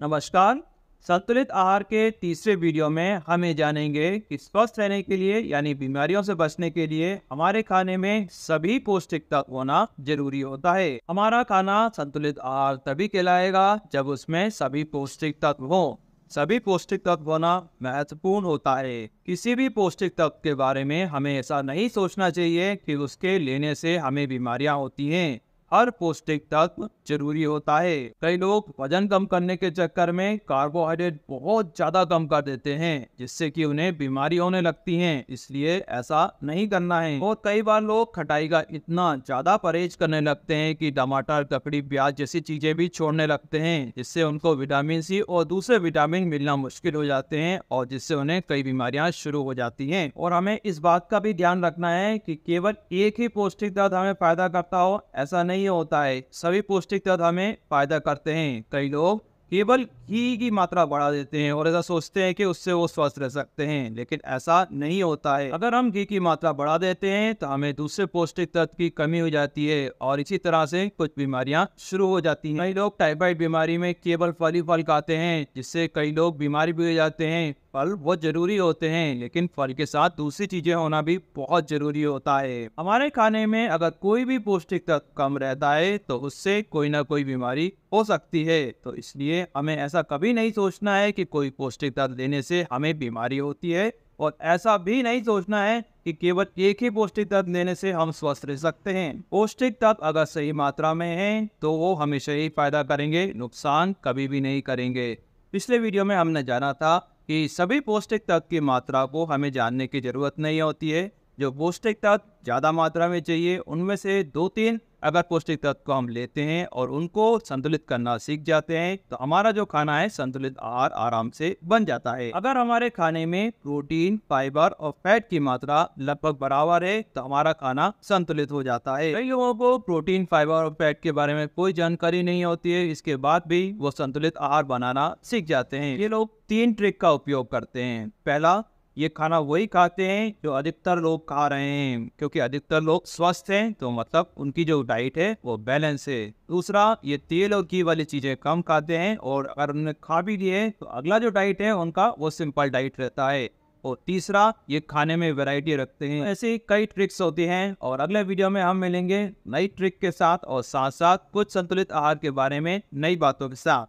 नमस्कार। संतुलित आहार के तीसरे वीडियो में हम ये जानेंगे कि स्वस्थ रहने के लिए यानी बीमारियों से बचने के लिए हमारे खाने में सभी पौष्टिक तत्व होना जरूरी होता है। हमारा खाना संतुलित आहार तभी कहलाएगा जब उसमें सभी पौष्टिक तत्व हो। सभी पौष्टिक तत्व होना महत्वपूर्ण होता है। किसी भी पौष्टिक तत्व के बारे में हमें ऐसा नहीं सोचना चाहिए कि उसके लेने से हमें बीमारियां होती हैं। हर पौष्टिक तत्व जरूरी होता है। कई लोग वजन कम करने के चक्कर में कार्बोहाइड्रेट बहुत ज्यादा कम कर देते हैं, जिससे कि उन्हें बीमारी होने लगती है। इसलिए ऐसा नहीं करना है। और कई बार लोग खटाई का इतना ज्यादा परहेज करने लगते हैं कि टमाटर, ककड़ी, प्याज जैसी चीजें भी छोड़ने लगते हैं, जिससे उनको विटामिन सी और दूसरे विटामिन मिलना मुश्किल हो जाते हैं और जिससे उन्हें कई बीमारियां शुरू हो जाती हैं। और हमें इस बात का भी ध्यान रखना है कि केवल एक ही पौष्टिक तत्व हमें फायदा करता हो, ऐसा नहीं होता है। सभी पौष्टिक तत्व हमें फायदा करते हैं। कई लोग केवल घी की मात्रा बढ़ा देते हैं और ऐसा सोचते हैं कि उससे वो स्वस्थ रह सकते हैं, लेकिन ऐसा नहीं होता है। अगर हम घी की मात्रा बढ़ा देते हैं तो हमें दूसरे पौष्टिक तत्व की कमी हो जाती है और इसी तरह से कुछ बीमारियां शुरू हो जाती हैं। कई लोग टाइफाइड बीमारी में केवल फल ही फल खाते हैं, जिससे कई लोग बीमारी भी हो जाते हैं। फल बहुत जरूरी होते हैं, लेकिन फल के साथ दूसरी चीजें होना भी बहुत जरूरी होता है। हमारे खाने में अगर कोई भी पौष्टिक तत्व कम रहता है तो उससे कोई ना कोई बीमारी हो सकती है। तो इसलिए हमें ऐसा कभी नहीं सोचना है कि कोई पौष्टिक तत्व लेने से हमें बीमारी होती है, और ऐसा भी नहीं सोचना है कि केवल एक ही पौष्टिक तत्व लेने से हम स्वस्थ रह सकते हैं। पौष्टिक तत्व अगर सही मात्रा में हैं तो वो हमेशा ही फायदा करेंगे, नुकसान कभी भी नहीं करेंगे। पिछले वीडियो में हमने जाना था कि सभी पौष्टिक तत्व की मात्रा को हमें जानने की जरूरत नहीं होती है। जो पौष्टिक तत्व ज़्यादा मात्रा में चाहिए, उनमें से 2-3 अगर पौष्टिक तत्व को हम लेते हैं और उनको संतुलित करना सीख जाते हैं तो हमारा जो खाना है संतुलित आहार आराम से बन जाता है। अगर हमारे खाने में प्रोटीन, फाइबर और फैट की मात्रा लगभग बराबर है तो हमारा खाना संतुलित हो जाता है। कई लोगों को प्रोटीन, फाइबर और फैट के बारे में कोई जानकारी नहीं होती है, इसके बाद भी वो संतुलित आहार बनाना सीख जाते हैं। ये लोग 3 ट्रिक का उपयोग करते हैं। पहला, ये खाना वही खाते हैं जो अधिकतर लोग खा रहे हैं, क्योंकि अधिकतर लोग स्वस्थ हैं तो मतलब उनकी जो डाइट है वो बैलेंस है। दूसरा, ये तेल और घी वाली चीजें कम खाते हैं और अगर उन्हें खा भी लिए तो अगला जो डाइट है उनका वो सिंपल डाइट रहता है। और तीसरा, ये खाने में वैरायटी रखते हैं। ऐसे कई ट्रिक्स होती हैं और अगले वीडियो में हम मिलेंगे नई ट्रिक के साथ और साथ साथ कुछ संतुलित आहार के बारे में नई बातों के साथ।